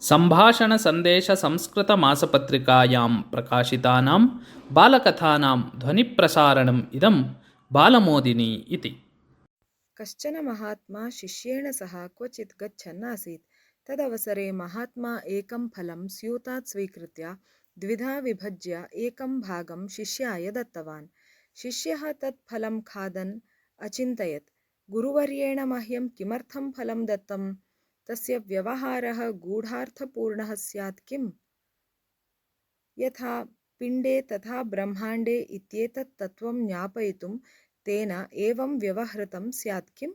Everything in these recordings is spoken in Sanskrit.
सम्भाषणसन्देशसंस्कृतमासपत्रिकायां प्रकाशितानां बालकथानां ध्वनिप्रसारणम् इदं बालमोदिनी इति। कश्चन महात्मा शिष्येण सह क्वचित् गच्छन् आसीत्। तदवसरे महात्मा एकं फलं स्यूतात् स्वीकृत्य द्विधा विभज्य एकं भागं शिष्याय दत्तवान्। शिष्यः तत् फलं खादन् अचिन्तयत्, गुरुवर्येण मह्यं किमर्थं फलं दत्तं? तस्य व्यवहारः गूढार्थपूर्णः स्यात् किम्? यथा पिण्डे तथा ब्रह्माण्डे इत्येतत् तत्त्वं ज्ञापयितुं तेन एवं व्यवहृतं स्यात् किम्?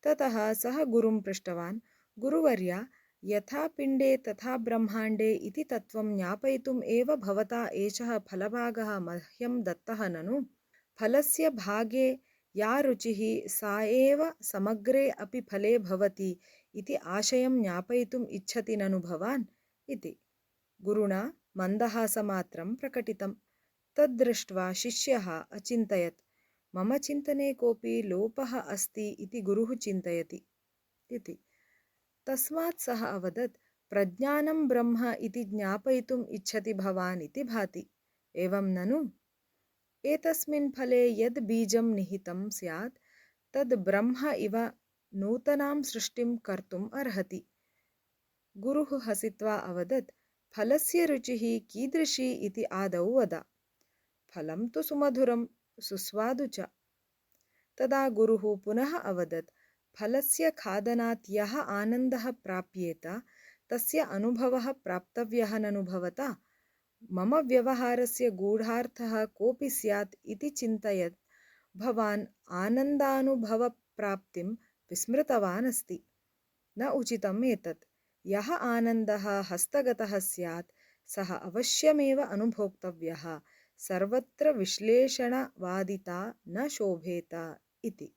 ततः सः गुरुं पृष्टवान्, गुरुवर्य, यथा पिण्डे तथा ब्रह्माण्डे इति तत्त्वं ज्ञापयितुम् एव भवता एषः फलभागः मह्यं दत्तः ननु? फलस्य भागे या रुचिः सा एव समग्रे अपि फले भवति इति आशयं ज्ञापयितुम् इच्छति ननु भवान्? इति गुरुणा मन्दहासमात्रं प्रकटितं। तद्दृष्ट्वा शिष्यः अचिन्तयत्, मम चिन्तने कोऽपि लोपः अस्ति इति गुरुः चिन्तयति इति। तस्मात् सः अवदत्, प्रज्ञानं ब्रह्म इति ज्ञापयितुम् इच्छति भवान् इति भाति। एवं ननु? एतस्मिन् फले यद् बीजं निहितं स्यात् तद् ब्रह्म इव नूतनां सृष्टिं कर्तुम् अर्हति। गुरुः हसित्वा अवदत्, फलस्य रुचिः कीदृशी इति आदौ वद। फलं तु सुमधुरं सुस्वादु च। तदा गुरुः पुनः अवदत्, फलस्य खादनात् यः आनन्दः प्राप्येत तस्य अनुभवः प्राप्तव्यः ननु भवता? मम व्यवहारस्य गूढार्थः कोऽपि स्यात् इति चिन्तयत् भवान् आनन्दानुभवप्राप्तिं विस्मृतवान् अस्ति। न उचितम् एतत्। यः आनन्दः हस्तगतः स्यात् सः अवश्यमेव अनुभोक्तव्यः। सर्वत्र विश्लेषणवादिता न शोभेत इति।